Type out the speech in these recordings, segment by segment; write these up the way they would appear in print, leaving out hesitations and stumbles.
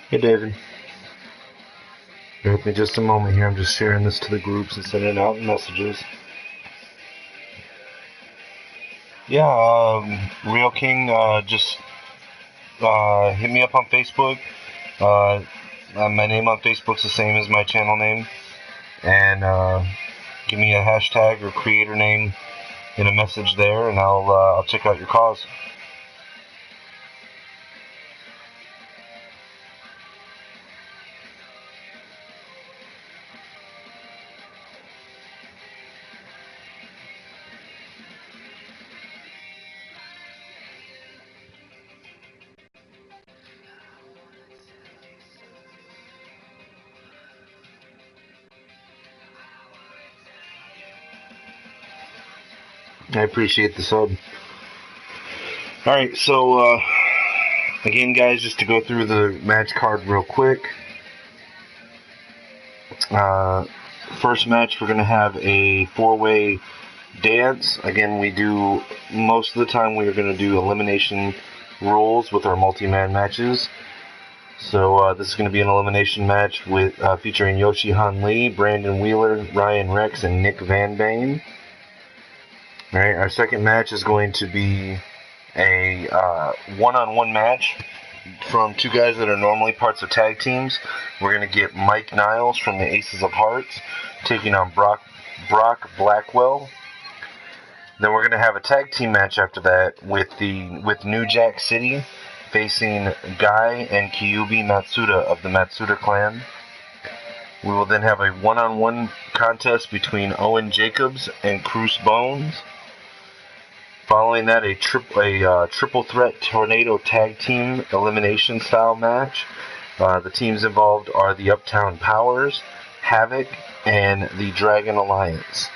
Hey David, bear with me just a moment here. I'm just sharing this to the groups and sending out messages. Yeah, Real King, just hit me up on Facebook. Uh, my name on Facebook's the same as my channel name, and give me a hashtag or creator name in a message there, and I'll check out your cause. I appreciate the sub. All right, so again, guys, just to go through the match card real quick. First match, we're going to have a four-way dance. Again, we do, most of the time we are going to do elimination rules with our multi-man matches. So this is going to be an elimination match with featuring Yoshi Han Lee, Brandon Wheeler, Ryan Rex, and Nick Van Bane. Alright, our second match is going to be a one-on-one match from two guys that are normally parts of tag teams. We're going to get Mike Niles from the Aces of Hearts taking on Brock Blackwell. Then we're going to have a tag team match after that with New Jack City facing Guy and Kyubi Matsuda of the Matsuda clan. We will then have a one-on-one contest between Owen Jacobs and Cruz Bones. Following that, a triple threat tornado tag team elimination style match. The teams involved are the Uptown Powers, Havoc, and the Dragon Alliance.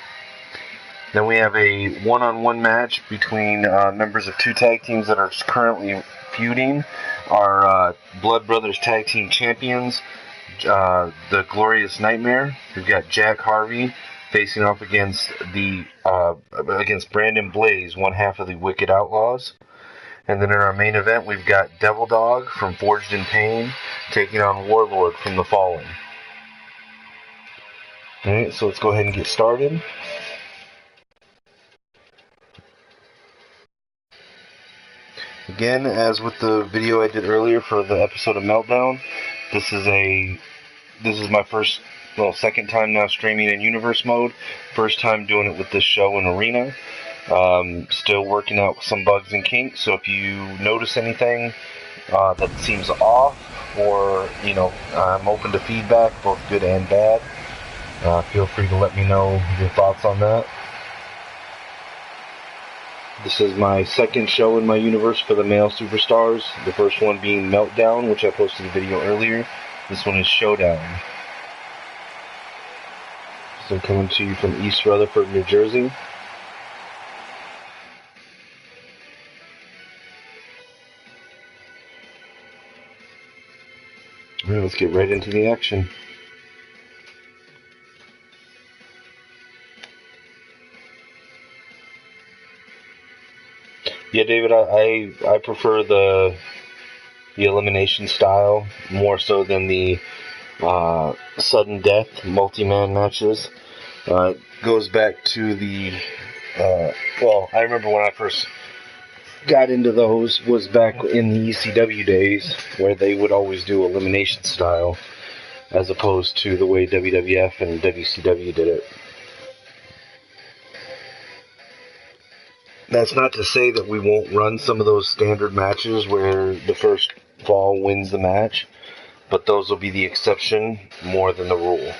Then we have a one-on-one match between members of two tag teams that are currently feuding. Our Blood Brothers Tag Team Champions, the Glorious Nightmare. We've got Jack Harvey facing off against Brandon Blaze, one half of the Wicked Outlaws. And then in our main event, we've got Devil Dog from Forged in Pain taking on Warlord from The Fallen. Alright, so let's go ahead and get started. Again, as with the video I did earlier for the episode of Meltdown, this is my second time now streaming in Universe mode. First time doing it with this show in Arena. Still working out some bugs and kinks, so if you notice anything that seems off, or, I'm open to feedback, both good and bad. Feel free to let me know your thoughts on that. This is my second show in my universe for the male superstars. The first one being Meltdown, which I posted a video earlier. This one is Showdown. So coming to you from East Rutherford, New Jersey. Alright, let's get right into the action. Yeah, David, I prefer the elimination style more so than the sudden death multi-man matches. It goes back to the I remember when I first got into those was back in the ECW days, where they would always do elimination style as opposed to the way WWF and WCW did it. That's not to say that we won't run some of those standard matches where the first fall wins the match, but those will be the exception more than the rule.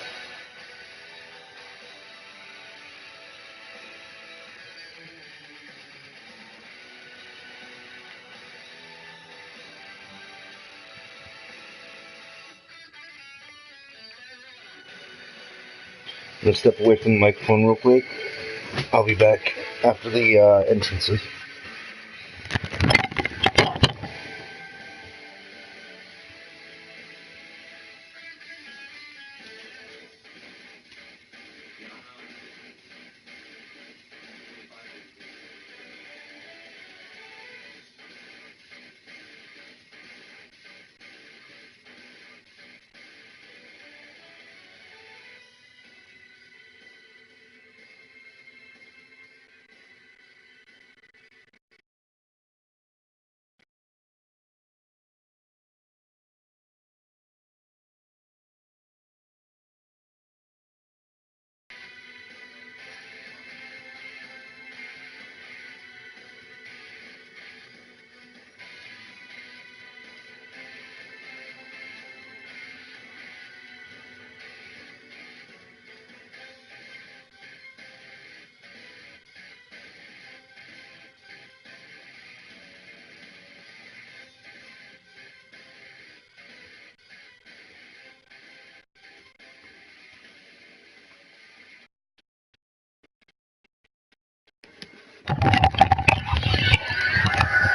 I'm going to step away from the microphone real quick. I'll be back after the entrances.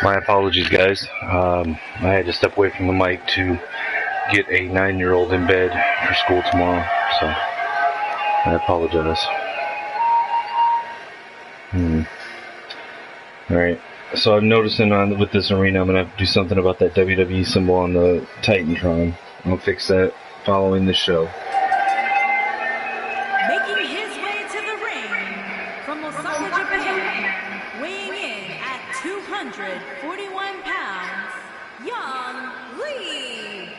My apologies, guys. I had to step away from the mic to get a 9-year-old in bed for school tomorrow, so I apologize. Alright, so I'm noticing with this arena, I'm going to have to do something about that WWE symbol on the Titantron. I'll fix that following the show. Making his way to the ring from Osaka, Japan, weighing in at 241 pounds, Young Lee.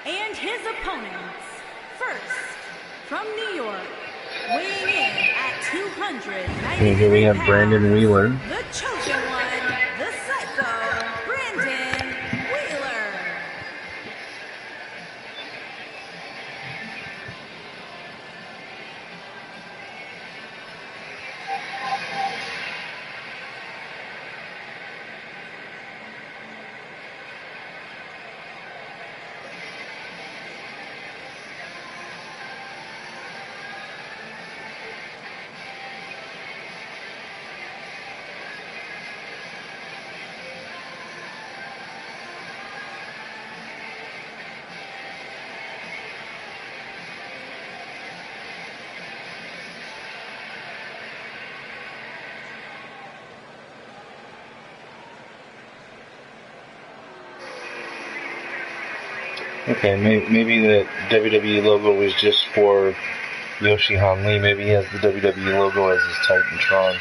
And his opponents, first, from New York, weighing in at 293 Here we have Brandon Wheeler. The chosen one, the Psycho, Brandon Wheeler. Okay, maybe the WWE logo was just for Yoshihan Lee. Maybe he has the WWE logo as his Titantron.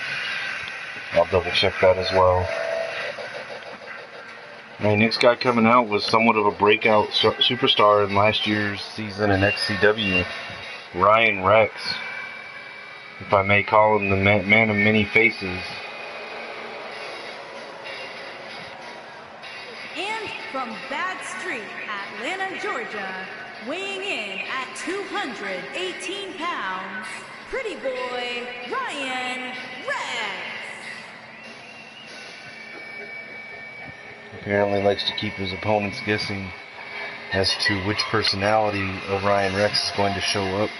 I'll double check that as well. Next guy coming out was somewhat of a breakout superstar in last year's season in Xcw, Ryan Rex. If I may call him the man of many faces. And from Bad Street, Atlanta, Georgia, weighing in at 218 pounds, pretty boy Ryan Rex. Apparently likes to keep his opponents guessing as to which personality of Ryan Rex is going to show up.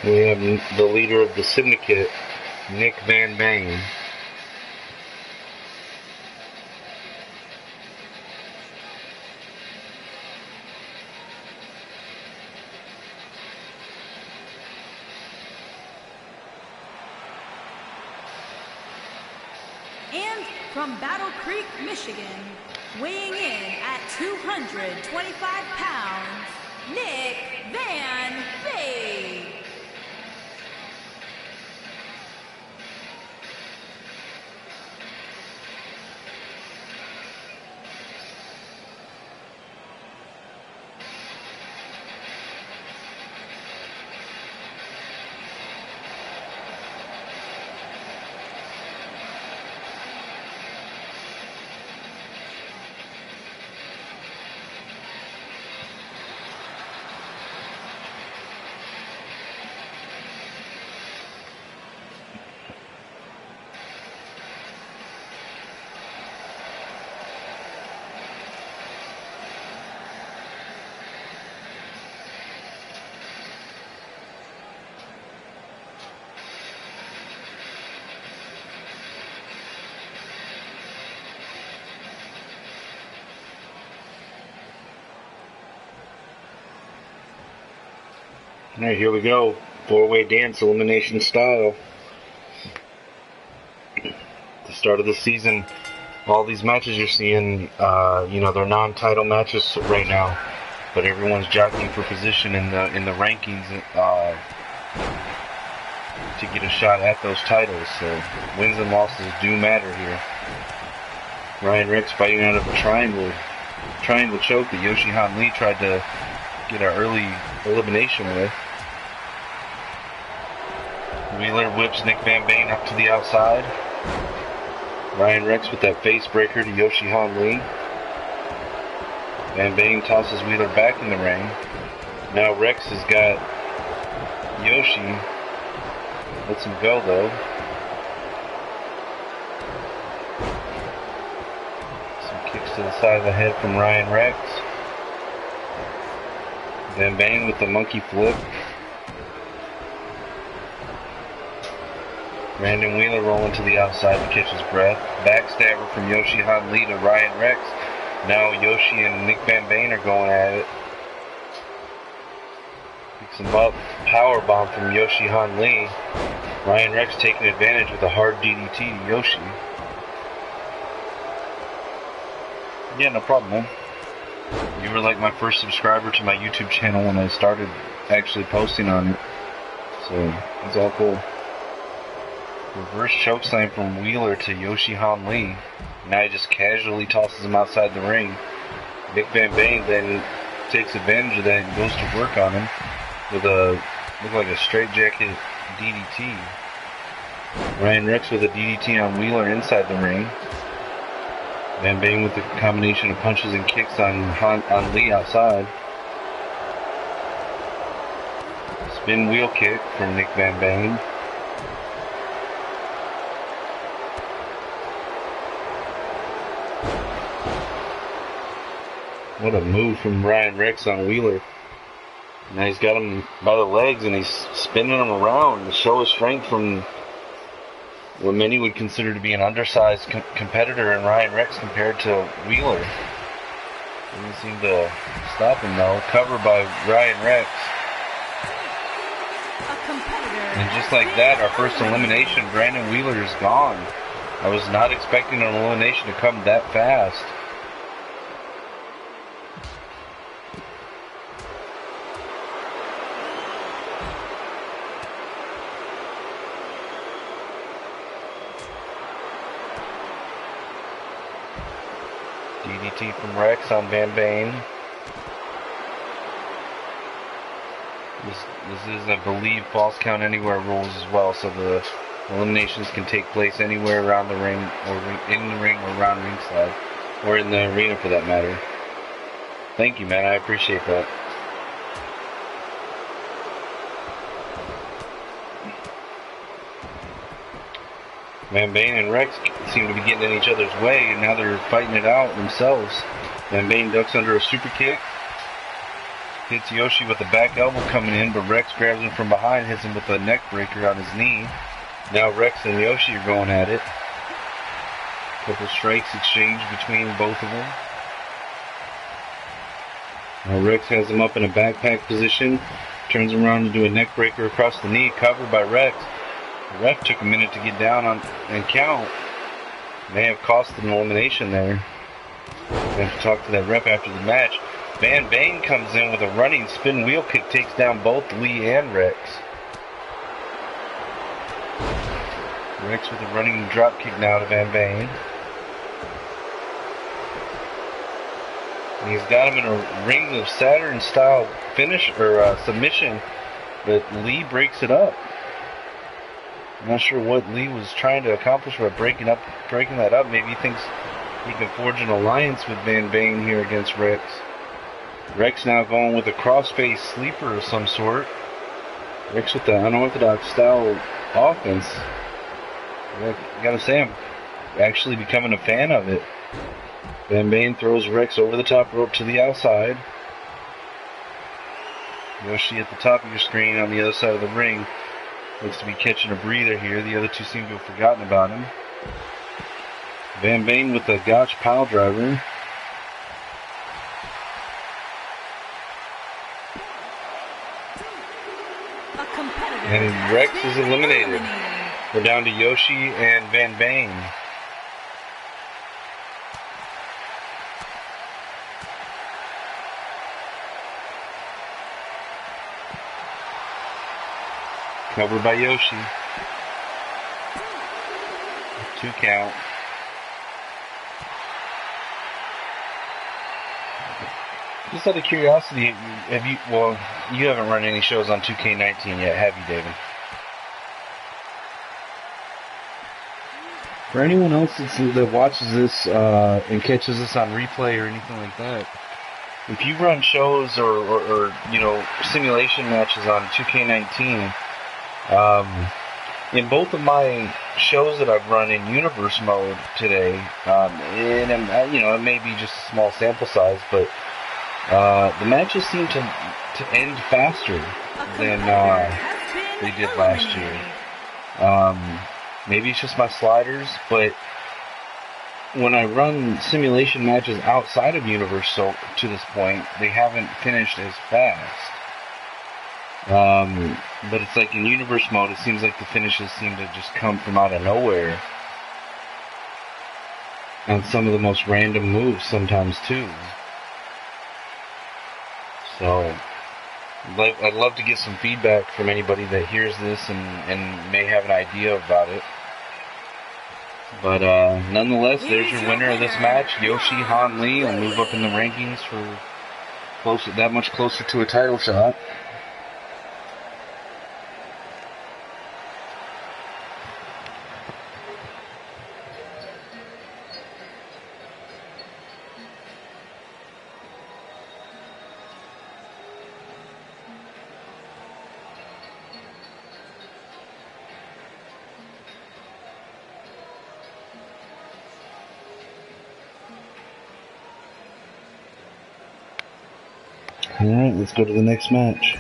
We have the leader of the syndicate, Nick Van Bane. And from Battle Creek, Michigan, weighing in at 225 pounds, Nick Van Bay. Alright, here we go. Four-way dance, elimination style. The start of the season, all these matches you're seeing, they're non-title matches right now, but everyone's jockeying for position in the rankings to get a shot at those titles. So wins and losses do matter here. Ryan Rex fighting out of a triangle choke that Yoshi-Han Lee tried to get an early elimination with. Wheeler whips Nick Van Bane up to the outside. Ryan Rex with that face breaker to Yoshi-Han Lee. Van Bane tosses Wheeler back in the ring. Now Rex has got Yoshi. Lets him go though. Some kicks to the side of the head from Ryan Rex. Van Bane with the monkey flip. Brandon Wheeler rolling to the outside to catch his breath. Backstabber from Yoshi-Han Lee to Ryan Rex. Now Yoshi and Nick Van Bane are going at it. Picks him up. Power bomb from Yoshi-Han Lee. Ryan Rex taking advantage with a hard DDT to Yoshi. Yeah, no problem, man. You were like my first subscriber to my YouTube channel when I started actually posting on it. So, it's all cool. Reverse chokeslam from Wheeler to Yoshi-Han Lee. Now he just casually tosses him outside the ring. Nick Van Bane then takes advantage of that and goes to work on him with look like a straightjacket DDT. Ryan Rex with a DDT on Wheeler inside the ring. Van Bane with a combination of punches and kicks on Lee outside. Spin wheel kick from Nick Van Bane. What a move from Ryan Rex on Wheeler. Now he's got him by the legs and he's spinning him around to show his strength from what many would consider to be an undersized competitor in Ryan Rex compared to Wheeler. Didn't seem to stop him though. Cover by Ryan Rex. And just like that, our first elimination, Brandon Wheeler is gone. I was not expecting an elimination to come that fast. DDT from Rex on Van Bane. This is, I believe, false count anywhere rules as well, so the eliminations can take place anywhere around the ring, or in the ring, or around ringside, or in the arena for that matter. Thank you, man. I appreciate that. Van Bane and Rex seem to be getting in each other's way, and now they're fighting it out themselves. Van Bane ducks under a super kick. Hits Yoshi with a back elbow coming in, but Rex grabs him from behind, hits him with a neck breaker on his knee. Now Rex and Yoshi are going at it. Couple strikes exchanged between both of them. Now Rex has him up in a backpack position. Turns him around to do a neck breaker across the knee, covered by Rex. The ref took a minute to get down on and count. May have cost an elimination there. We have to talk to that rep after the match. Van Bane comes in with a running spin wheel kick, takes down both Lee and Rex. Rex with a running drop kick now to Van Bane. And he's got him in a Ring of Saturn style finish or submission, but Lee breaks it up. I'm not sure what Lee was trying to accomplish by breaking that up. Maybe he thinks he can forge an alliance with Van Bane here against Rex. Rex now going with a crossface sleeper of some sort. Rex with the unorthodox style offense. I gotta say, I'm actually becoming a fan of it. Van Bane throws Rex over the top rope to the outside. Yoshi at the top of your screen on the other side of the ring. Looks to be catching a breather here. The other two seem to have forgotten about him. Van Bane with the Gotch pile driver. And Rex is eliminated. We're down to Yoshi and Van Bane. Covered by Yoshi. 2 count. Just out of curiosity, you haven't run any shows on 2K19 yet, have you, David? For anyone else that watches this and catches this on replay or anything like that, if you run shows or simulation matches on 2K19, in both of my shows that I've run in Universe mode today, and it may be just a small sample size, but the matches seem to end faster than they did last year. Maybe it's just my sliders, but when I run simulation matches outside of Universe to this point, they haven't finished as fast. But it's like in Universe mode, it seems like the finishes seem to just come from out of nowhere. And some of the most random moves sometimes too. So, I'd love to get some feedback from anybody that hears this and may have an idea about it. But nonetheless, there's your winner of this match. Yoshi Han Lee will move up in the rankings for that much closer to a title shot. Alright, let's go to the next match.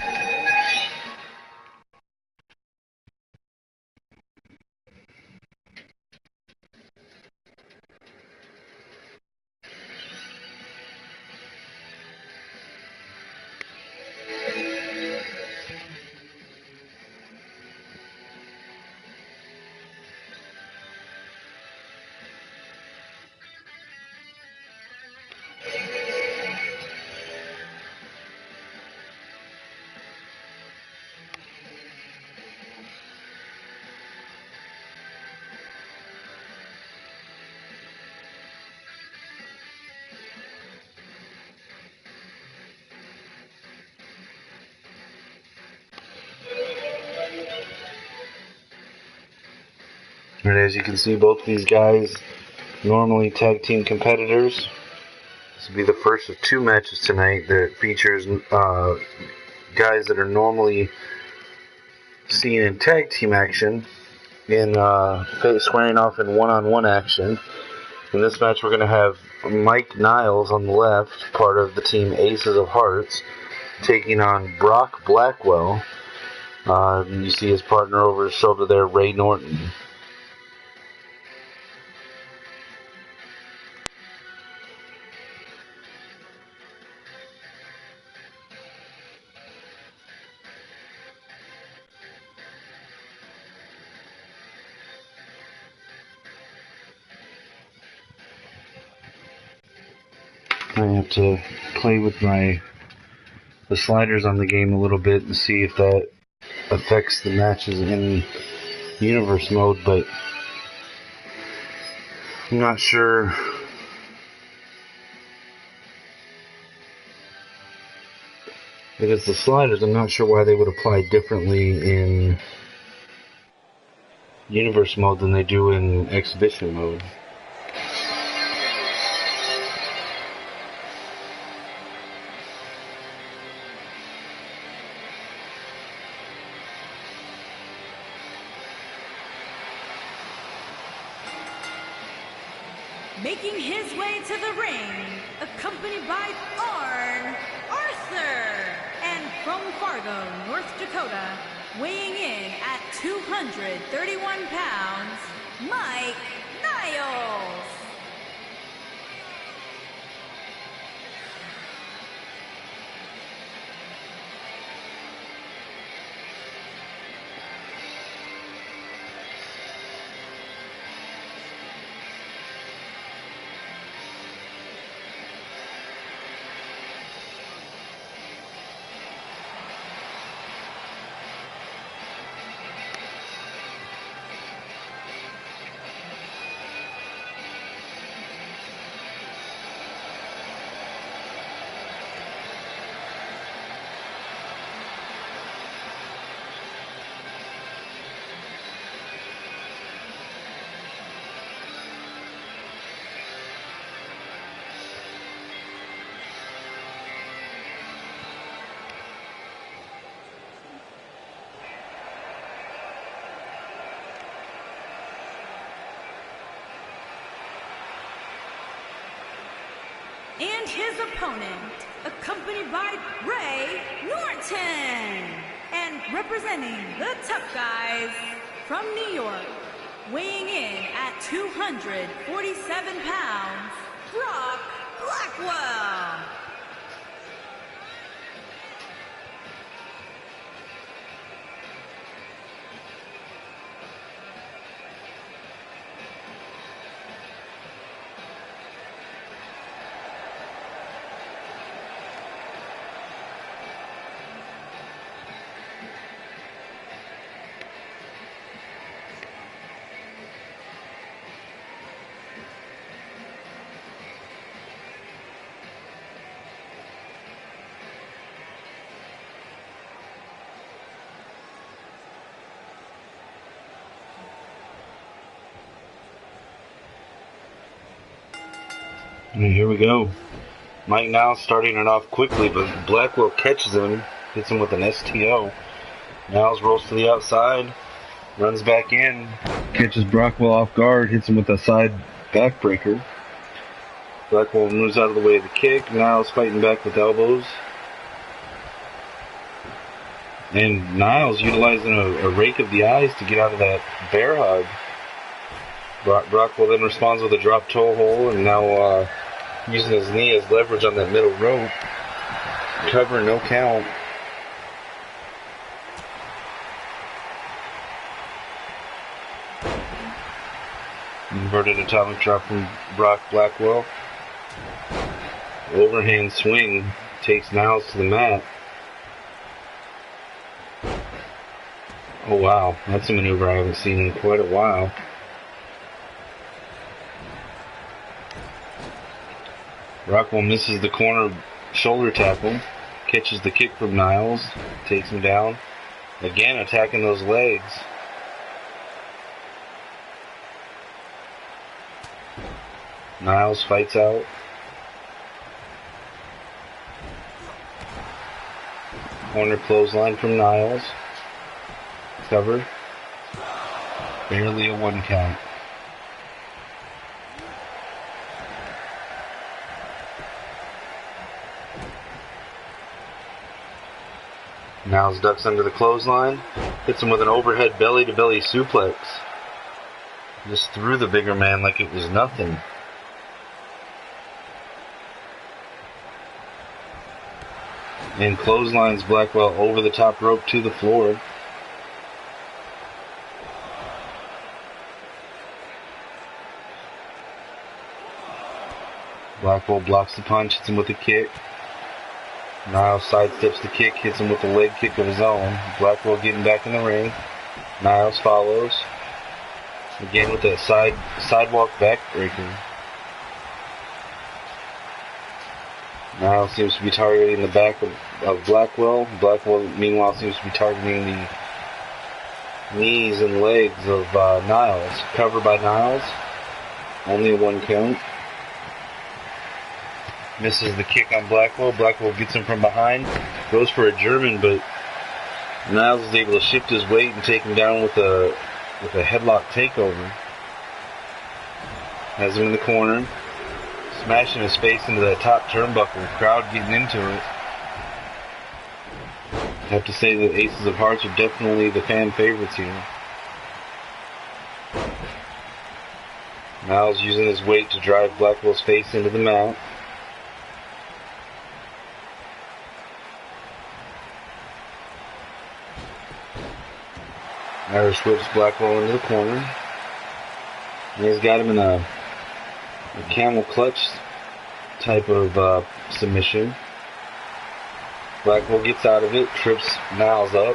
And as you can see, both of these guys normally tag team competitors. This will be the first of 2 matches tonight that features guys that are normally seen in tag team action in squaring off in one-on-one action. In this match, we're going to have Mike Niles on the left, part of the team Aces of Hearts, taking on Brock Blackwell. You see his partner over his shoulder there, Ray Norton. I have to play with the sliders on the game a little bit and see if that affects the matches in universe mode, but I'm not sure. If it's the sliders, I'm not sure why they would apply differently in universe mode than they do in exhibition mode. Making his way to the ring, accompanied by Arthur, and from Fargo, North Dakota, weighing in at 231 pounds, Mike Niles. And his opponent, accompanied by Ray Norton, and representing the Tough Guys from New York, weighing in at 247 pounds, Brock Blackwell. And here we go. Mike now starting it off quickly, but Blackwell catches him, hits him with an STO. Niles rolls to the outside, runs back in, catches Brockwell off guard, hits him with a side backbreaker. Blackwell moves out of the way of the kick. Niles fighting back with elbows. And Niles utilizing a rake of the eyes to get out of that bear hug. Brockwell then responds with a drop toe hold, and now using his knee as leverage on that middle rope. Cover, no count. Inverted atomic drop from Brock Blackwell. Overhand swing takes Niles to the mat. Oh wow, that's a maneuver I haven't seen in quite a while. Brockwell misses the corner shoulder tackle, catches the kick from Niles, takes him down. Again, attacking those legs. Niles fights out. Corner clothesline from Niles. Covered. Barely a 1 count. Niles ducks under the clothesline, hits him with an overhead belly-to-belly suplex. Just threw the bigger man like it was nothing. And clotheslines Blackwell over the top rope to the floor. Blackwell blocks the punch, hits him with a kick. Niles sidesteps the kick, hits him with a leg kick of his own. Blackwell getting back in the ring. Niles follows. Again with a sidewalk backbreaker. Niles seems to be targeting the back of Blackwell. Blackwell, meanwhile, seems to be targeting the knees and legs of Niles. Cover by Niles. Only a 1 count. Misses the kick on Blackwell. Blackwell gets him from behind. Goes for a German, but Niles is able to shift his weight and take him down with a headlock takeover. Has him in the corner. Smashing his face into that top turnbuckle. Crowd getting into it. I have to say that Aces of Hearts are definitely the fan favorites here. Niles using his weight to drive Blackwell's face into the mat. Irish whips Blackwell into the corner. And he's got him in a camel clutch type of submission. Blackwell gets out of it, trips Niles up.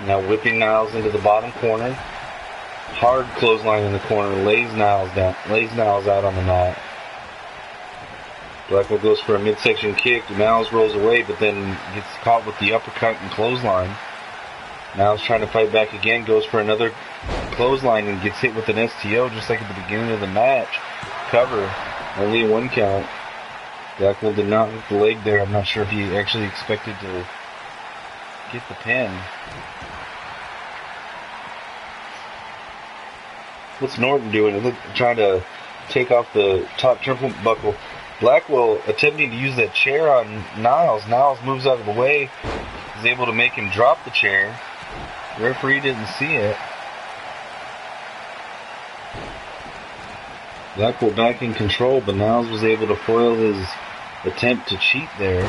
Now whipping Niles into the bottom corner. Hard clothesline in the corner, lays Niles out on the mat. Blackwell goes for a midsection kick. Niles rolls away, but then gets caught with the uppercut and clothesline. Niles trying to fight back again, goes for another clothesline and gets hit with an STO just like at the beginning of the match. Cover, only a 1 count. Blackwell did not hit the leg there. I'm not sure if he actually expected to get the pin. What's Norton doing? Trying to take off the top turnbuckle. Blackwell attempting to use that chair on Niles. Niles moves out of the way. Is able to make him drop the chair. The referee didn't see it. Blackwell back in control, but Niles was able to foil his attempt to cheat there.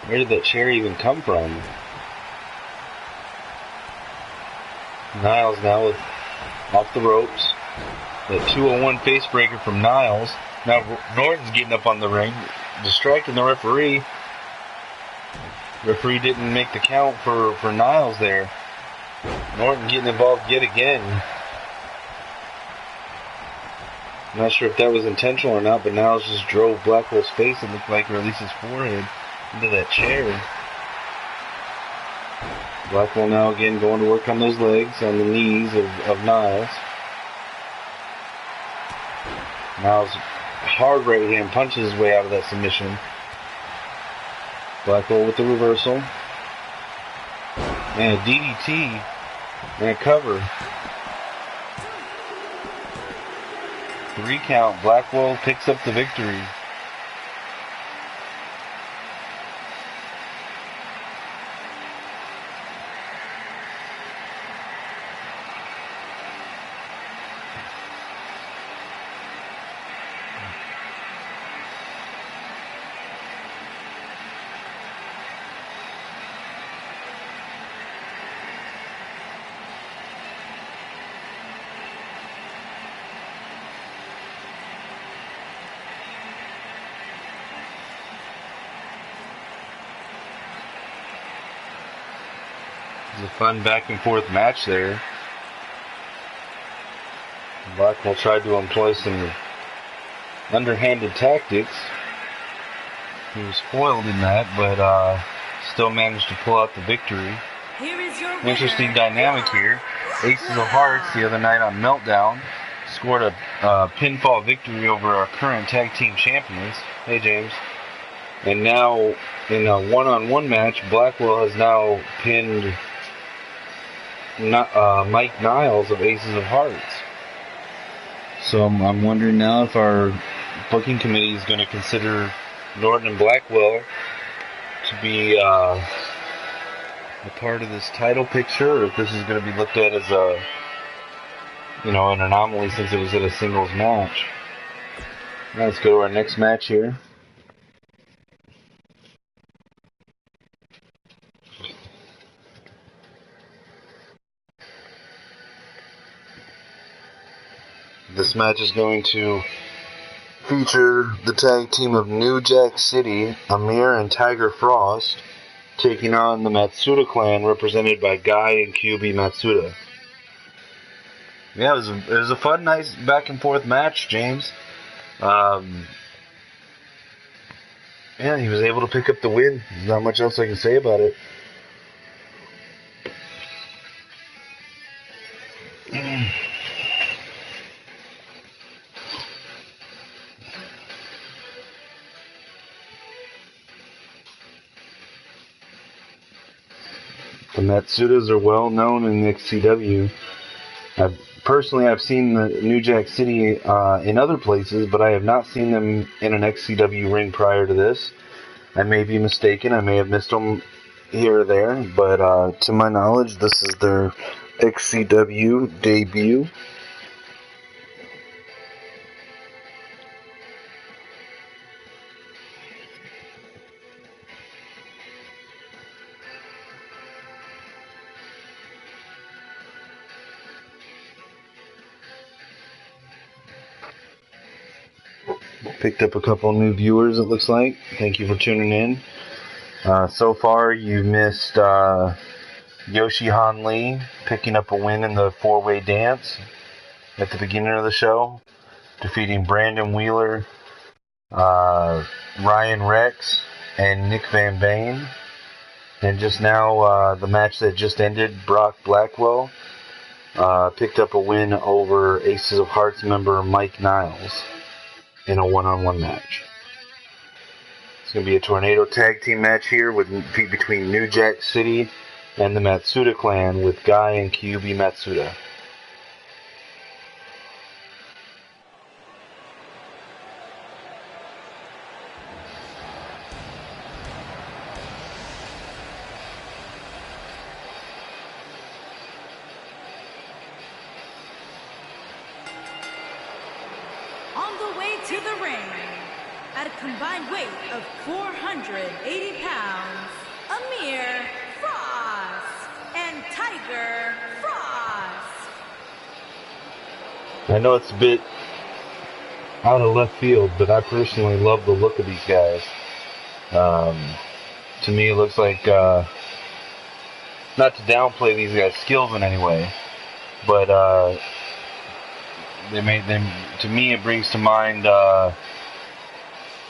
Where did that chair even come from? Niles now off the ropes. That 201 face breaker from Niles. Now Norton's getting up on the ring, distracting the referee. Referee didn't make the count for Niles there. Norton getting involved yet again. I'm not sure if that was intentional or not, but Niles just drove Blackwell's face, it looked like, or at least his forehead, into that chair. Blackwell now again going to work on those legs, on the knees of Niles. Niles hard right hand punches his way out of that submission. Blackwell with the reversal. And a DDT. And a cover. 3 count. Blackwell picks up the victory. It was a fun back and forth match there. Blackwell tried to employ some underhanded tactics. He was foiled in that, but still managed to pull out the victory. Interesting dynamic here. Aces of Hearts the other night on Meltdown scored a pinfall victory over our current tag team champions. Hey, James. And now in a one-on-one match, Blackwell has now pinned Mike Niles of Aces of Hearts. So I'm wondering now if our booking committee is going to consider Norton and Blackwell to be a part of this title picture, or if this is going to be looked at as an anomaly since it was at a singles match. Now let's go to our next match here. match is going to feature the tag team of New Jack City, Amir and Tiger Frost, taking on the Matsuda clan represented by Guy and QB Matsuda. Yeah, it was a fun, nice back and forth match, James. Yeah, he was able to pick up the win. There's not much else I can say about it. The Matsudas are well known in the Xcw. I've seen the New Jack City in other places, but I have not seen them in an Xcw ring prior to this. I may be mistaken. I may have missed them here or there, but to my knowledge, this is their Xcw debut. Picked up a couple new viewers, it looks like. Thank you for tuning in. So far, you missed Yoshi-Han Lee picking up a win in the four-way dance at the beginning of the show, defeating Brandon Wheeler, Ryan Rex, and Nick Van Bane. And just now, the match that just ended, Brock Blackwell picked up a win over Aces of Hearts member Mike Niles in a one-on-one match. It's going to be a tornado tag team match here between New Jack City and the Matsuda clan with Guy and QB Matsuda. To the ring, at a combined weight of 480 pounds, Amir Frost and Tiger Frost. I know it's a bit out of left field, but I personally love the look of these guys. To me, it looks like, not to downplay these guys' skills in any way, but to me it brings to mind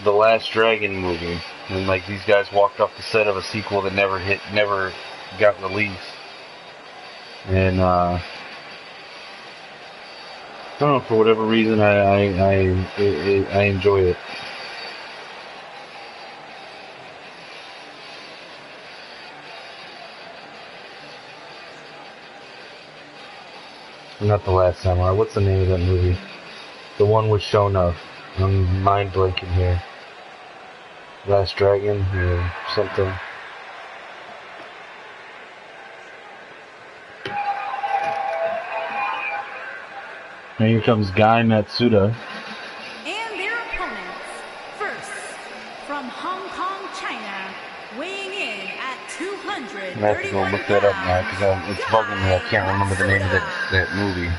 the Last Dragon movie, and like these guys walked off the set of a sequel that never got released, and I don't know, for whatever reason I enjoy it. Not The Last Samurai. What's the name of that movie? The one with Shona. I'm mind blanking here. Last Dragon or something. Now here comes Guy Matsuda. And their opponents, first, from Hong Kong, China, weighing in at 231 I have to go look that up now because it's bugging me. I can't remember the name of that movie.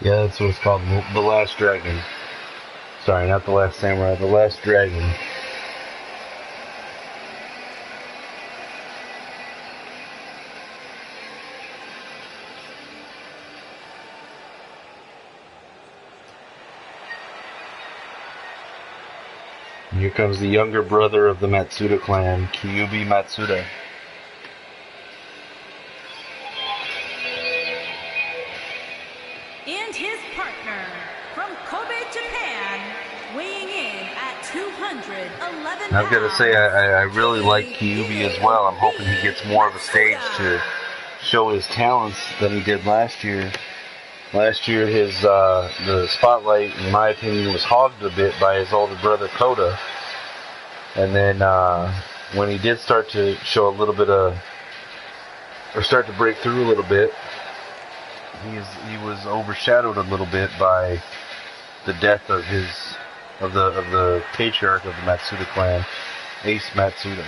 Yeah, that's what it's called, The Last Dragon. Sorry, not The Last Samurai, The Last Dragon. And here comes the younger brother of the Matsuda clan, Kyubi Matsuda. And his partner, from Kobe, Japan, weighing in at 211 pounds. I've got to say, I really like Kyubi as well. I'm hoping he gets more of a stage to show his talents than he did last year. Last year, the spotlight, in my opinion, was hogged a bit by his older brother Kota. And then when he did start to show a little bit of, or start to break through a little bit, he was overshadowed a little bit by the death of the patriarch of the Matsuda clan, Ace Matsuda.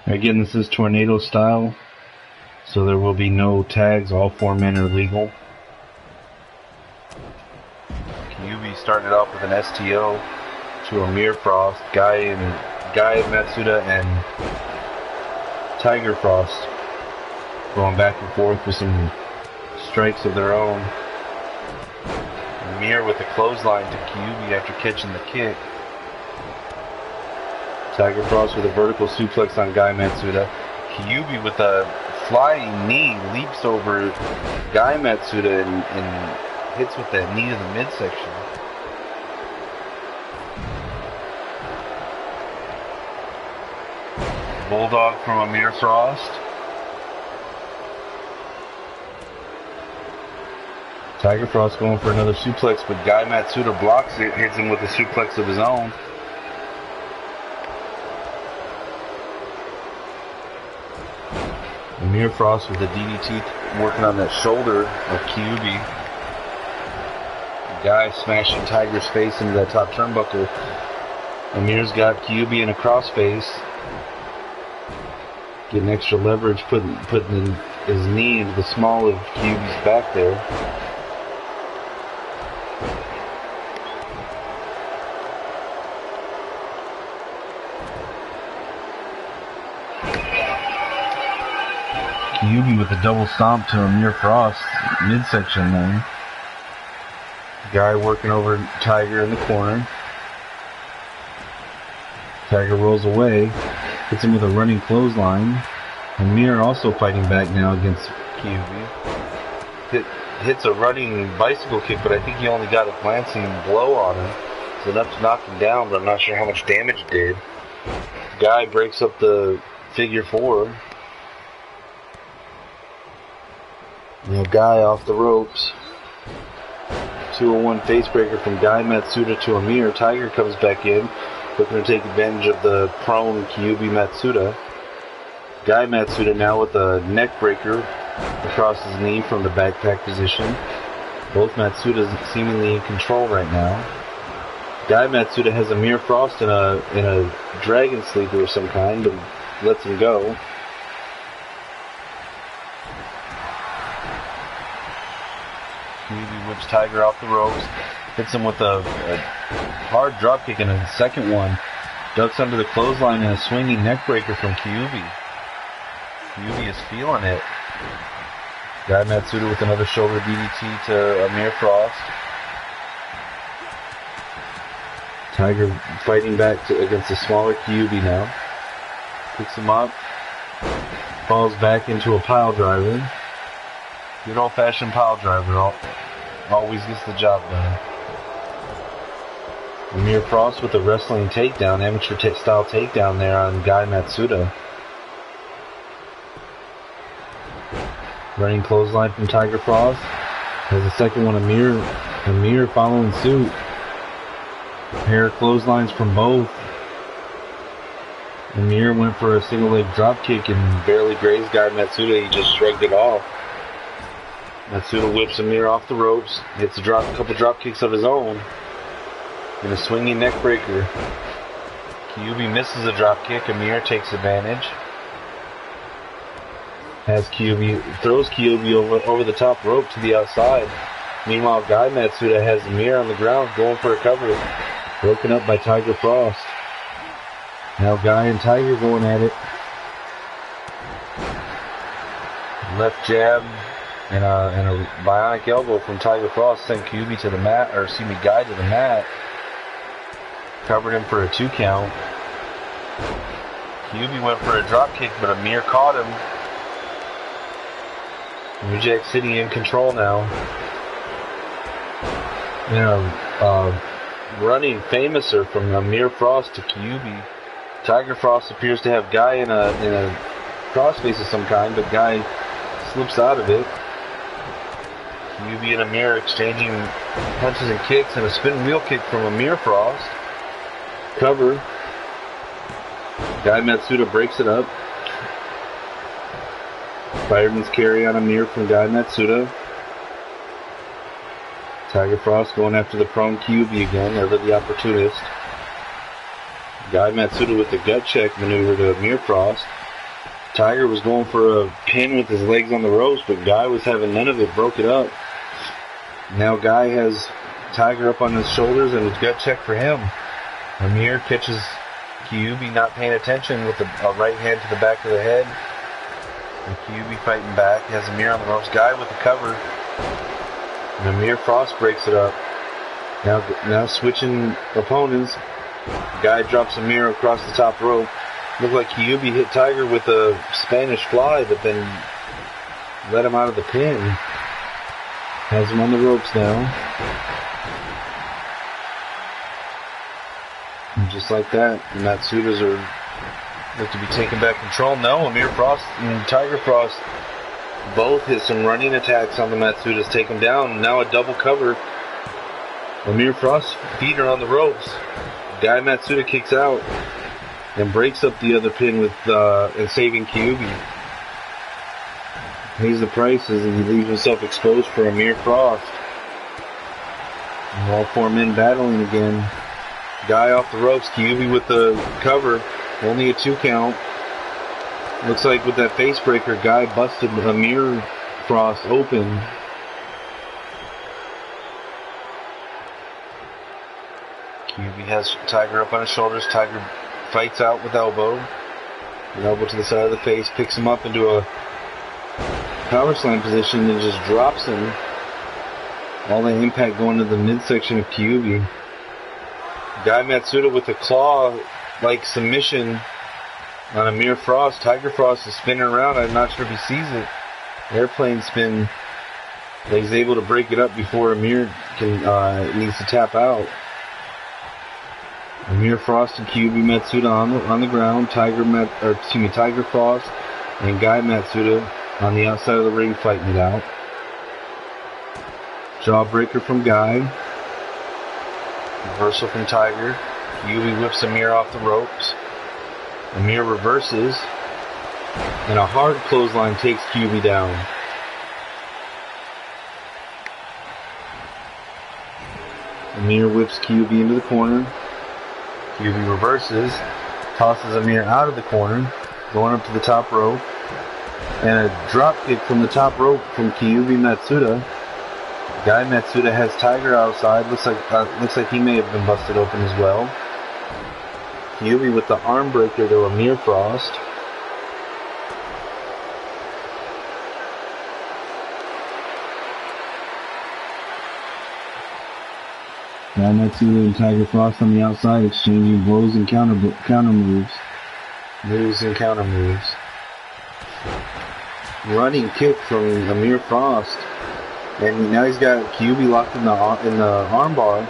Again, this is tornado style, so there will be no tags. All 4 men are legal. Kyubi started off with an STO to Amir Frost, Guy Matsuda, and Tiger Frost going back and forth with some strikes of their own. Amir with a clothesline to Kyubi after catching the kick. Tiger Frost with a vertical suplex on Guy Matsuda. Kyubi with a flying knee leaps over Guy Matsuda and hits with that knee to the midsection. Bulldog from Amir Frost. Tiger Frost going for another suplex, but Guy Matsuda blocks it, hits him with a suplex of his own. Amir Frost with the DDT working on that shoulder of Kyubi. Guy smashing Tiger's face into that top turnbuckle. Amir's got Kyubi in a crossface. Getting extra leverage, putting his knee into the small of Kyubi's back there. Kyubi with a double stomp to Amir Frost, midsection there. Guy working over Tiger in the corner. Tiger rolls away, hits him with a running clothesline. Amir also fighting back now against Kyubi. Hits a running bicycle kick, but I think he only got a glancing blow on him. It's enough to knock him down, but I'm not sure how much damage it did. Guy breaks up the figure 4. Now Guy off the ropes. 201 facebreaker from Guy Matsuda to Amir. Tiger comes back in, looking to take advantage of the prone Kyubi Matsuda. Guy Matsuda now with a neck breaker across his knee from the backpack position. Both Matsudas seemingly in control right now. Guy Matsuda has Amir Frost in a dragon sleeper of some kind, but lets him go. Kyubi whips Tiger off the ropes, hits him with a hard dropkick and a second one. Ducks under the clothesline and a swinging neckbreaker from Kyubi. Kyubi is feeling it. Guy Matsuda with another shoulder DDT to Amir Frost. Tiger fighting back against a smaller Kyubi now. Picks him up. Falls back into a pile driver. Good old-fashioned pile driver always gets the job done. Amir Frost with a wrestling takedown, amateur style takedown there on Guy Matsuda. Running clothesline from Tiger Frost. Has a second one, Amir following suit. Pair of clotheslines from both. Amir went for a single leg drop kick and barely grazed Guy Matsuda. He just shrugged it off. Matsuda whips Amir off the ropes, hits a couple drop kicks of his own, and a swinging neck breaker. Kyubi misses a drop kick. Amir takes advantage. Throws Kyubi over the top rope to the outside. Meanwhile, Guy Matsuda has Amir on the ground going for a cover, broken up by Tiger Frost. Now Guy and Tiger going at it. Left jab and a bionic elbow from Tiger Frost sent Kyubi to the mat, or excuse me, Guy to the mat. Covered him for a 2 count. Kyubi went for a drop kick, but Amir caught him. New Jack City in control now. Running famouser from Amir Frost to Kyubi. Tiger Frost appears to have Guy in a crossface of some kind, but Guy slips out of it. Kyubi and Amir exchanging punches and kicks, and a spin wheel kick from Amir Frost. Cover. Guy Matsuda breaks it up. Fireman's carry on Amir from Guy Matsuda. Tiger Frost going after the prone Kyubi again, ever the opportunist. Guy Matsuda with the gut check maneuver to Amir Frost. Tiger was going for a pin with his legs on the ropes, but Guy was having none of it, broke it up. Now Guy has Tiger up on his shoulders and his gut check for him. Amir catches Kyubi not paying attention with a right hand to the back of the head. And Kyubi fighting back. He has Amir on the ropes. Guy with the cover. And Amir Frost breaks it up. Now switching opponents. Guy drops Amir across the top rope. Looked like Kyubi hit Tiger with a Spanish fly, but then let him out of the pin. Has him on the ropes now. And just like that, the Matsudas look to be taking back control. No, Amir Frost and Tiger Frost both hit some running attacks on the Matsudas, take him down. Now a double cover. Amir Frost's feet are on the ropes. Guy Matsuda kicks out and breaks up the other pin with and saving Kyubi. Pays the price as he leaves himself exposed for Amir Frost. And all four men battling again. Guy off the ropes, Kyubi with the cover, only a 2 count. Looks like with that face breaker, Guy busted Amir Frost open. Kyubi has Tiger up on his shoulders. Tiger fights out with elbow. An elbow to the side of the face, picks him up into a power slam position and just drops him. All the impact going to the midsection of Kyubi. Guy Matsuda with a claw-like submission on Amir Frost. Tiger Frost is spinning around. I'm not sure if he sees it. Airplane spin. He's able to break it up before Amir needs to tap out. Amir Frost and Kyubi Matsuda on the ground. Tiger Frost and Guy Matsuda on the outside of the ring fighting it out. Jawbreaker from Guy. Reversal from Tiger. Kyubi whips Amir off the ropes. Amir reverses. And a hard clothesline takes Kyubi down. Amir whips Kyubi into the corner. Kyubi reverses. Tosses Amir out of the corner. Going up to the top rope. And a drop kick from the top rope from Kyubi Matsuda. Guy Matsuda has Tiger outside. Looks like he may have been busted open as well. Kyubi with the arm breaker to Amir Frost. Guy Matsuda and Tiger Frost on the outside exchanging blows and counter moves. Moves and counter moves. Running kick from Amir Frost. And now he's got Kyubi locked in the armbar.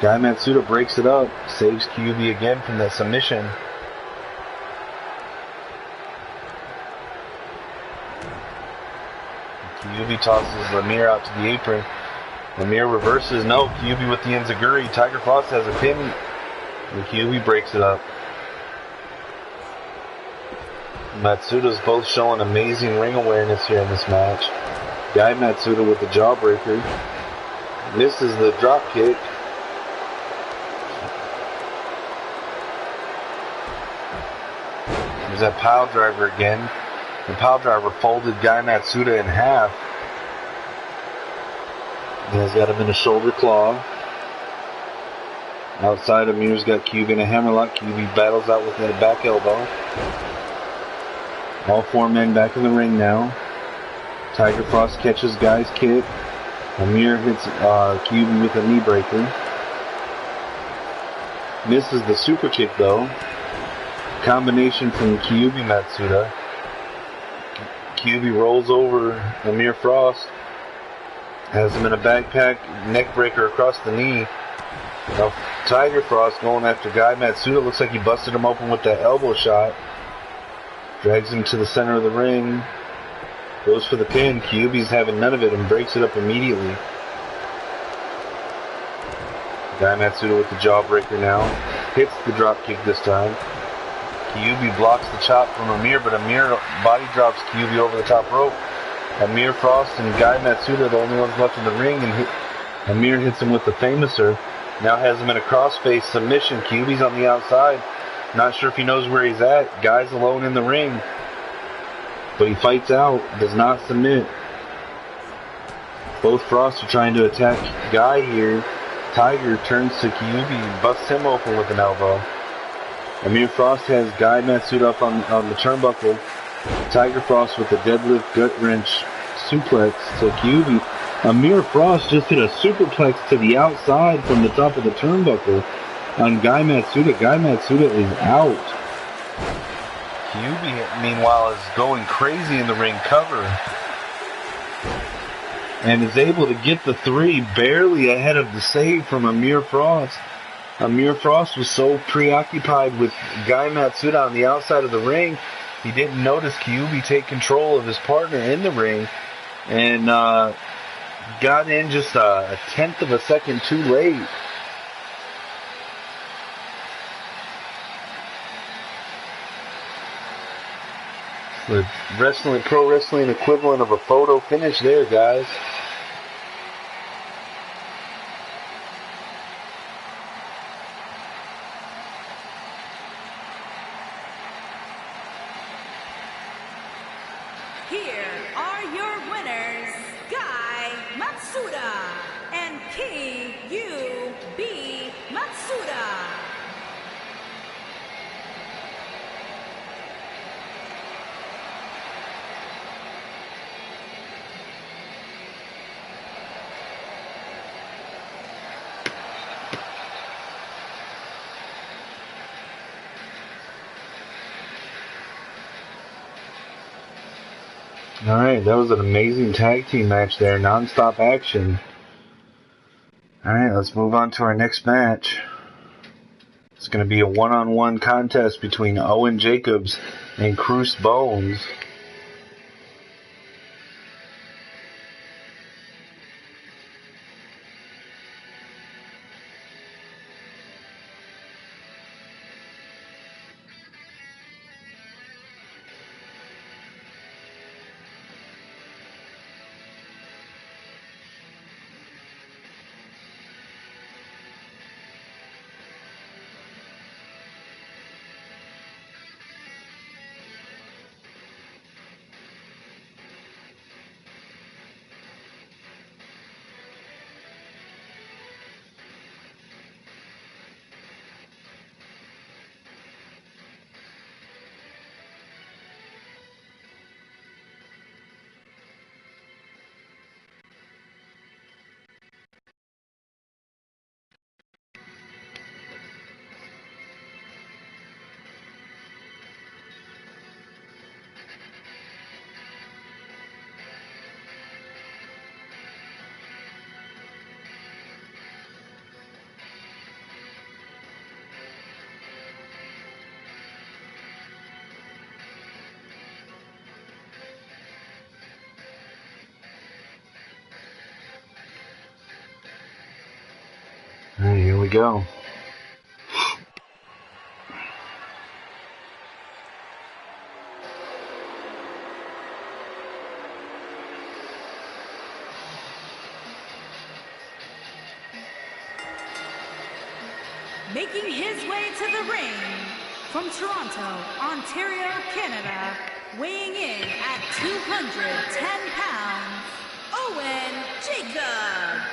Guy Matsuda breaks it up. Saves Kyubi again from that submission. Kyubi tosses Amir out to the apron. Amir reverses. No, Kyubi with the enziguri. Tiger Frost has a pin. And Kyubi breaks it up. Matsuda's both showing amazing ring awareness here in this match. Guy Matsuda with the jawbreaker. Misses the drop kick. There's that pile driver again. The pile driver folded Guy Matsuda in half. And he's got him in a shoulder claw. Outside, Amir's got Kyubi in a hammerlock. Kyubi battles out with that back elbow. All four men back in the ring now. Tiger Frost catches Guy's kick. Amir hits Kyubi with a knee breaker. Misses the super kick though. Combination from Kyubi Matsuda. Kyubi rolls over Amir Frost. Has him in a backpack, neck breaker across the knee. Now, Tiger Frost going after Guy Matsuda. Looks like he busted him open with that elbow shot. Drags him to the center of the ring. Goes for the pin. Kyuubi's having none of it and breaks it up immediately. Guy Matsuda with the jawbreaker now. Hits the drop kick this time. Kyuubi blocks the chop from Amir, but Amir body drops Kyuubi over the top rope. Amir Frost and Guy Matsuda are the only ones left in the ring, and Amir hits him with the Famouser. Now has him in a crossface submission. Kyuubi's on the outside. Not sure if he knows where he's at. Guy's alone in the ring. But he fights out. Does not submit. Both Frosts are trying to attack Guy here. Tiger turns to Kyuubi and busts him open with an elbow. Amir Frost has Guy Matsuda up on the turnbuckle. Tiger Frost with the deadlift gut wrench suplex to Kyuubi. Amir Frost just hit a superplex to the outside from the top of the turnbuckle on Guy Matsuda. Guy Matsuda is out. Kyuubi, meanwhile, is going crazy in the ring cover and is able to get the 3 barely ahead of the save from Amir Frost. Amir Frost was so preoccupied with Guy Matsuda on the outside of the ring, he didn't notice Kyuubi take control of his partner in the ring and got in just a tenth of a second too late. The pro wrestling equivalent of a photo finish there, guys. Here are your winners, Guy Matsuda and Kyuubi Matsuda. Alright, that was an amazing tag team match there. Non-stop action. Alright, let's move on to our next match. It's going to be a one-on-one contest between Owen Jacobs and Cruz Bones. Alright, here we go. Making his way to the ring from Toronto, Ontario, Canada, weighing in at 210 pounds, Owen Jacobs.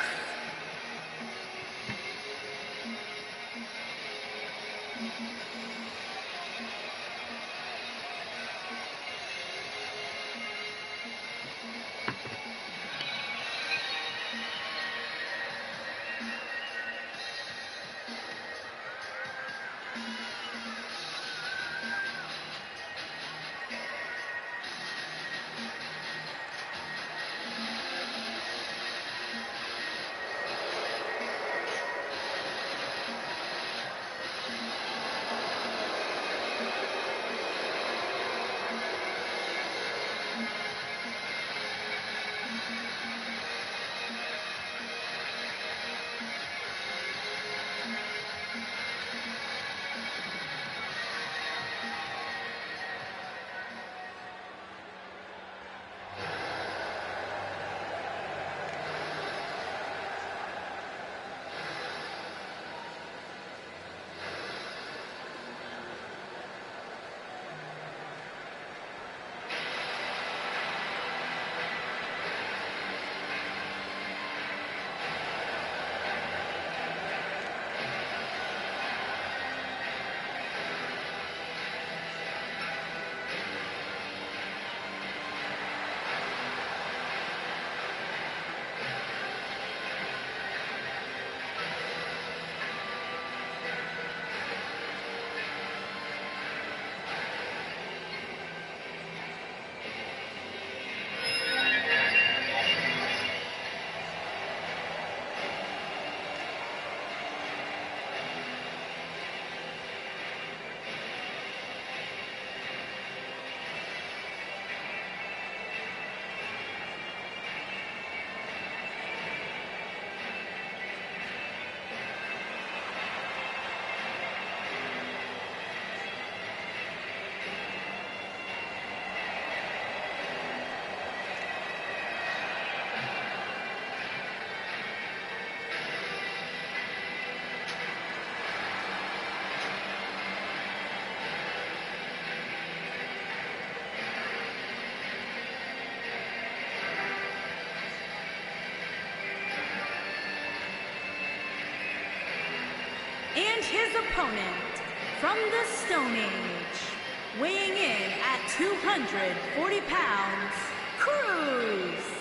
opponent, from the Stone Age, weighing in at 240 pounds, Cruz.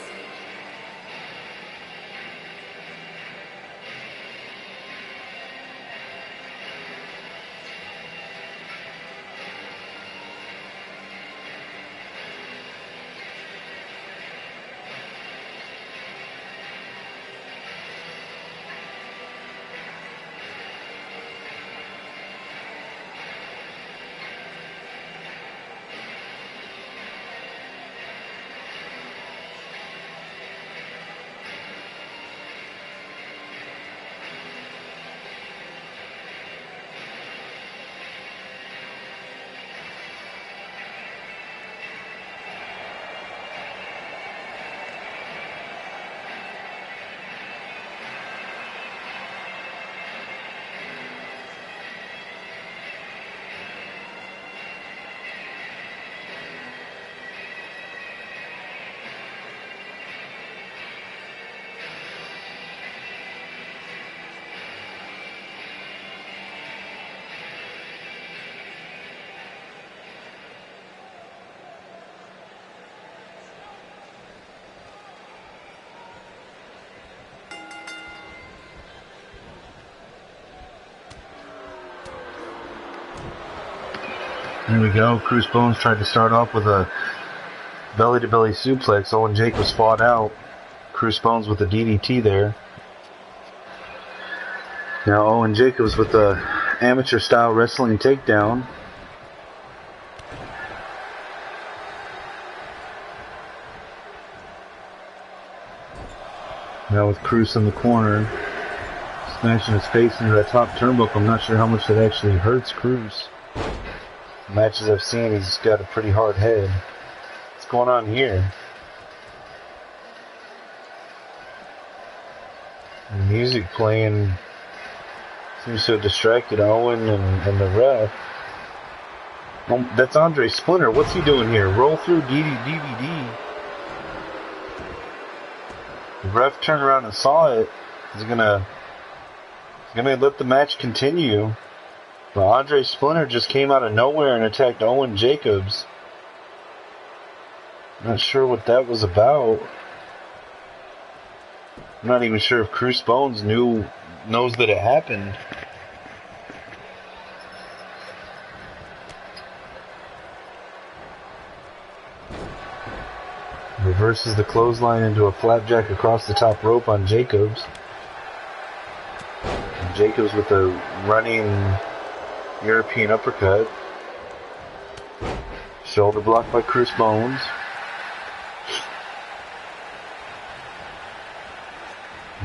There we go. Cruz Bones tried to start off with a belly-to-belly suplex. Owen Jacobs fought out Cruz Bones with a DDT there. Now Owen Jacobs with the amateur-style wrestling takedown. Now with Cruz in the corner, smashing his face into that top turnbuckle. I'm not sure how much that actually hurts Cruz. Matches I've seen, he's got a pretty hard head. What's going on here? The music playing seems to have distracted Owen and the ref. Oh, that's Andre Splinter. What's he doing here? Roll through DVD. The ref turned around and saw it. He's gonna let the match continue. But Andre Splinter just came out of nowhere and attacked Owen Jacobs. Not sure what that was about. I'm not even sure if Cruz Bones knows that it happened. Reverses the clothesline into a flapjack across the top rope on Jacobs. And Jacobs with a running European uppercut. Shoulder blocked by Cruz Bones.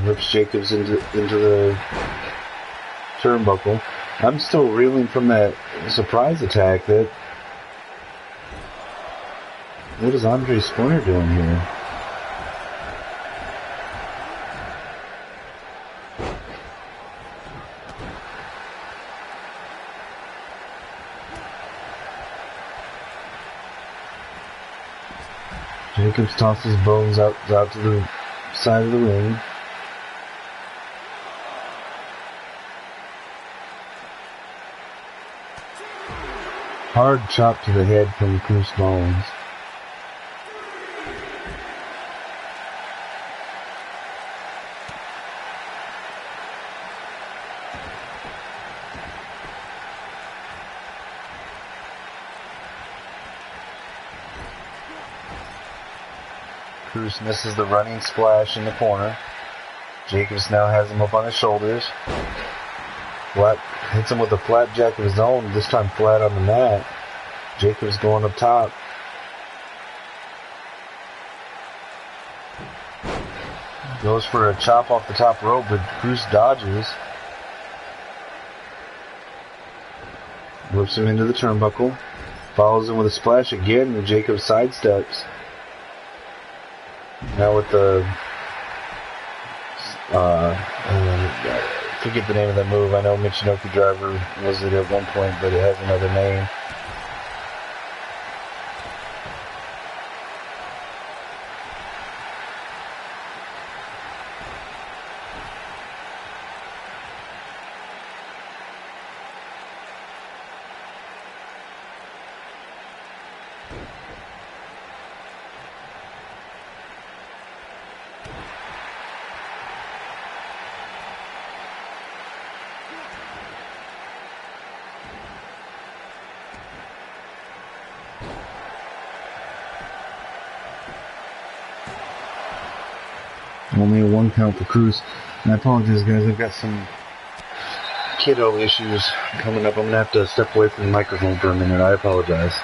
Rips Jacobs into the turnbuckle. I'm still reeling from that surprise attack. What is Andre Splinter doing here? Jacobs tosses Bones out to the side of the ring. Hard chop to the head from Cruz Bones. Cruz misses the running splash in the corner. Jacobs now has him up on his shoulders. Hits him with a flapjack of his own, this time flat on the mat. Jacobs going up top. Goes for a chop off the top rope, but Cruz dodges. Whips him into the turnbuckle. Follows him with a splash again, and Jacobs sidesteps. Now with the forget the name of that move. I know Michinoku Driver was it at one point, but it has another name. Only a 1 count for Cruz. And I apologize, guys. I've got some kiddo issues coming up. I'm gonna have to step away from the microphone for a minute. I apologize.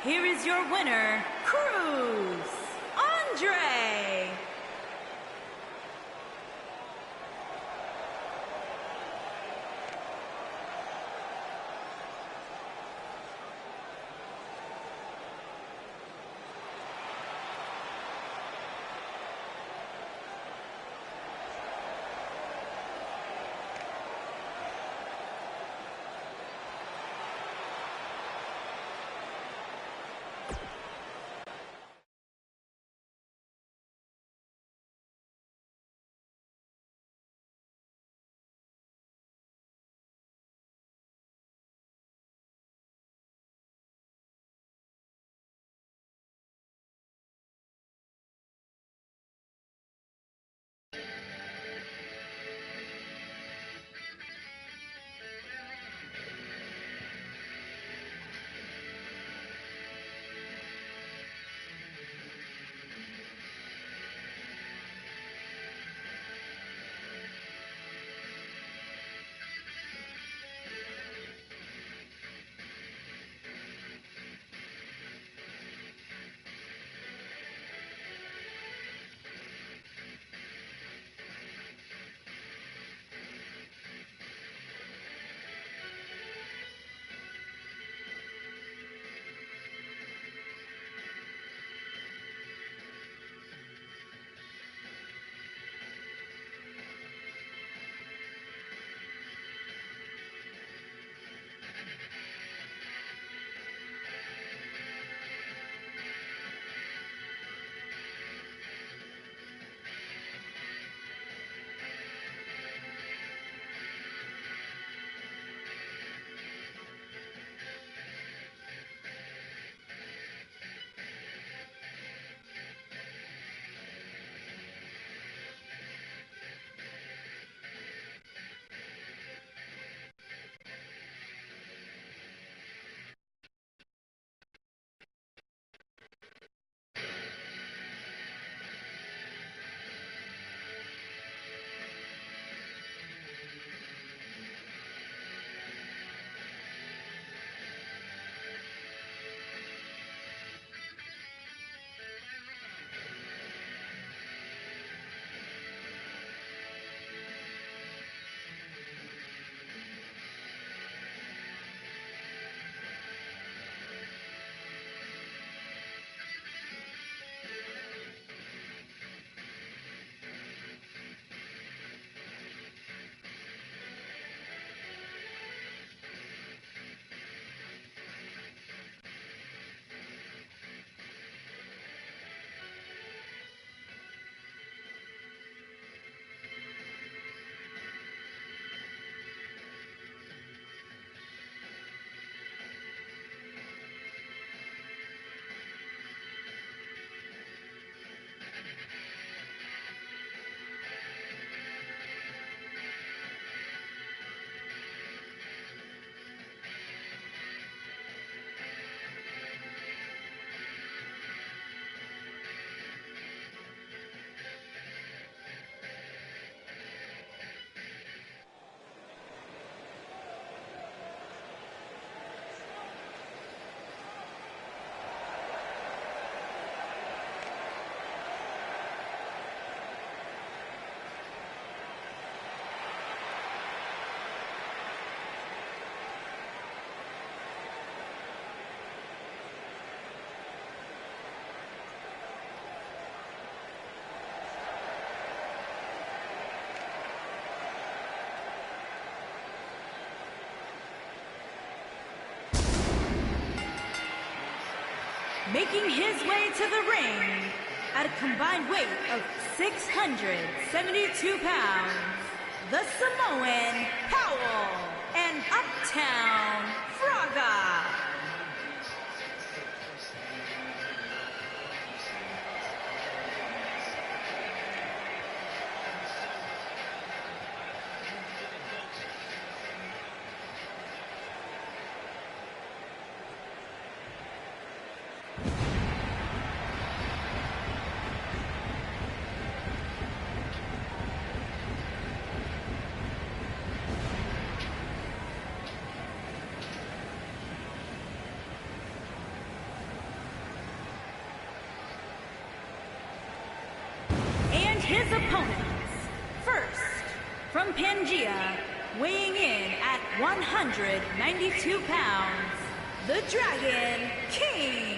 Here is your winner, Cruz Andre. Making his way to the ring at a combined weight of 672 pounds, the Samoan Powell and Uptown Fraga. His opponents, first, from Pangaea, weighing in at 192 pounds, the Dragon King.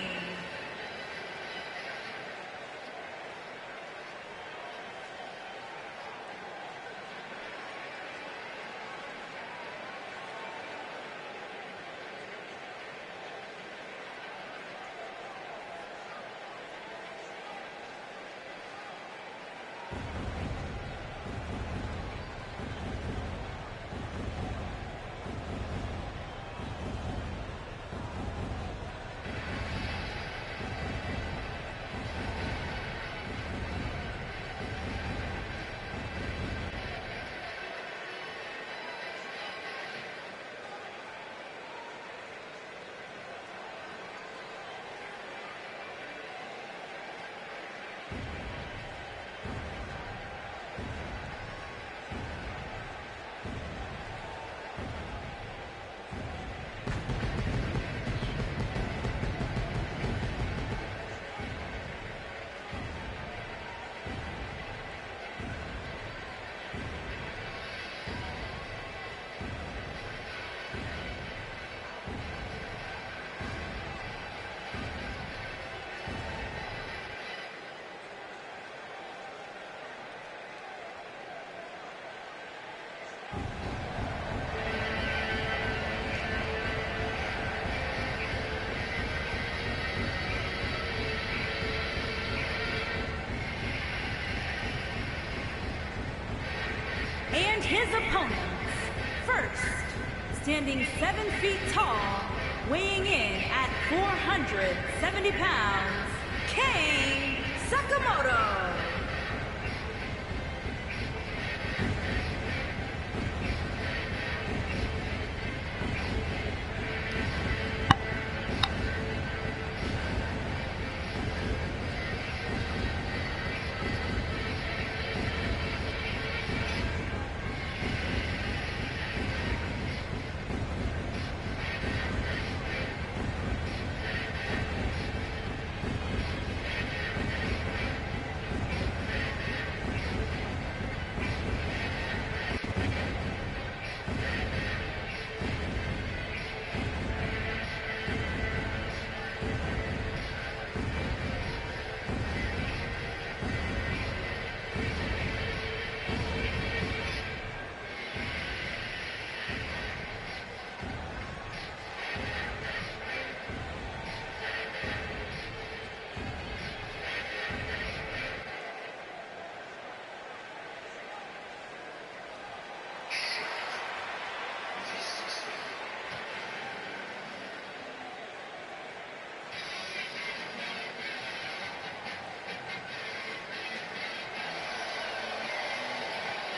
And his opponents, first, standing 7 feet tall, weighing in at 470 pounds, Kane Sakamoto.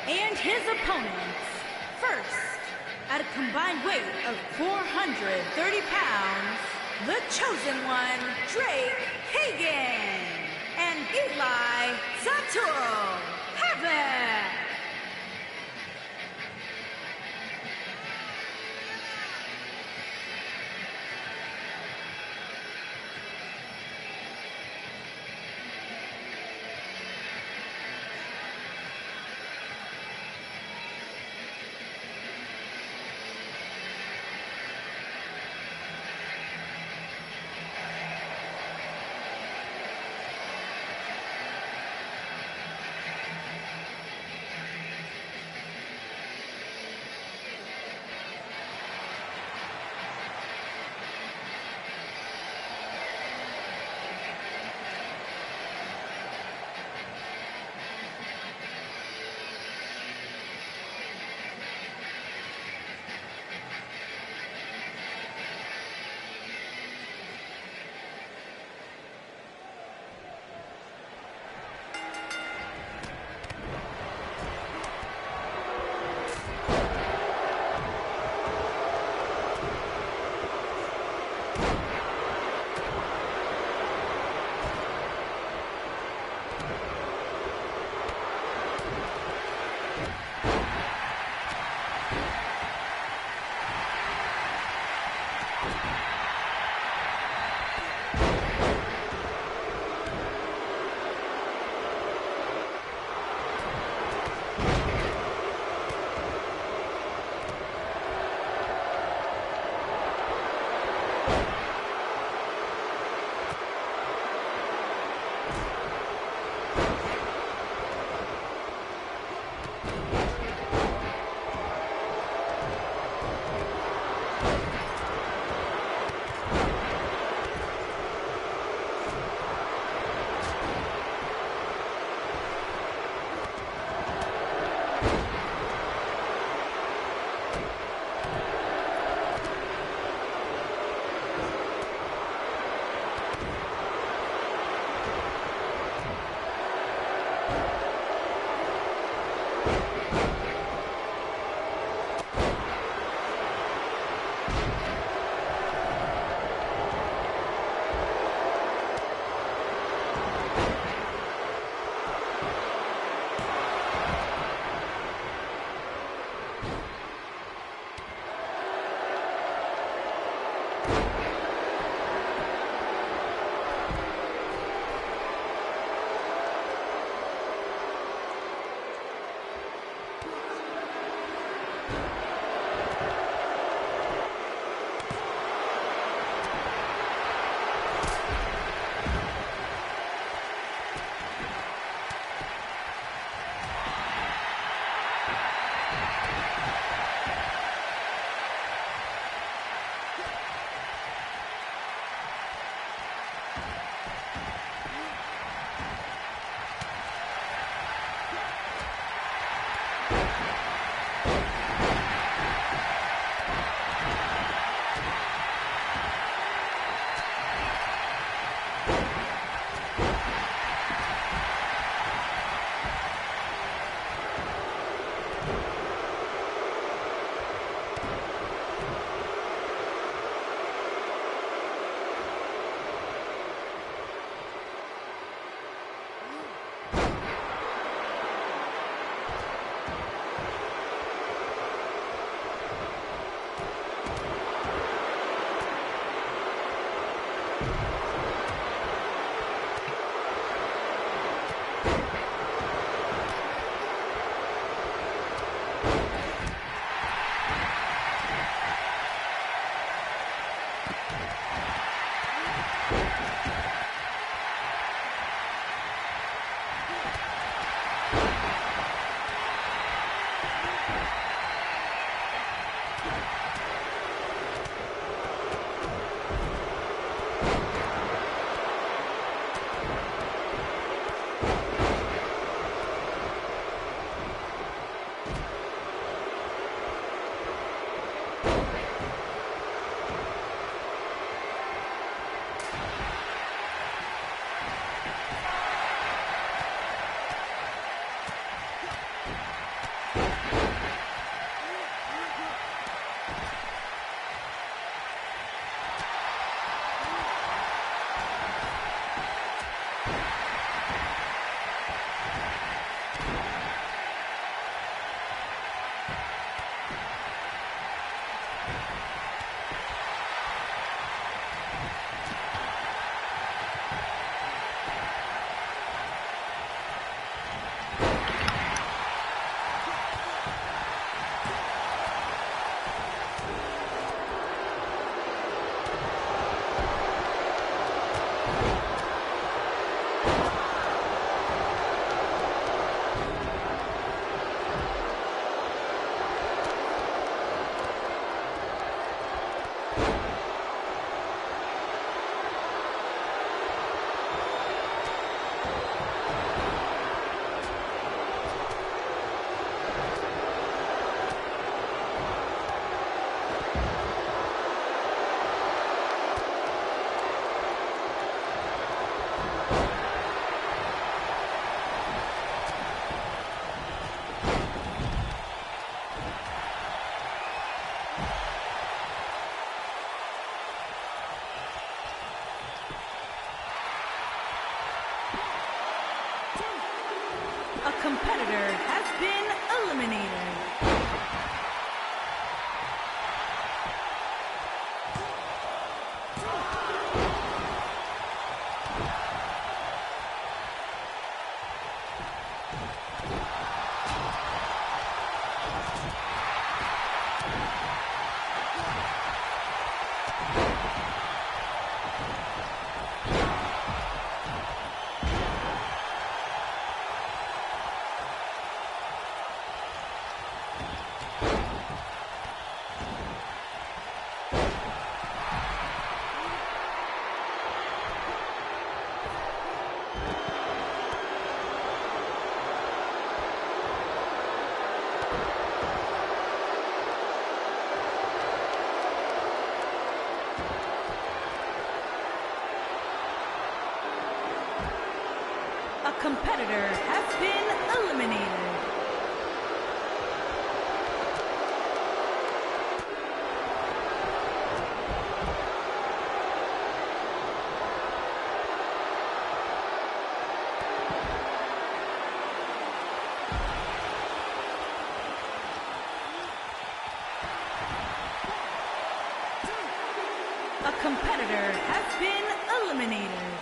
And his opponents, first, at a combined weight of 430 pounds, the Chosen One, Drake Hagan, and Eli Sato Havoc. A competitor has been eliminated. A competitor has been eliminated. A competitor has been eliminated.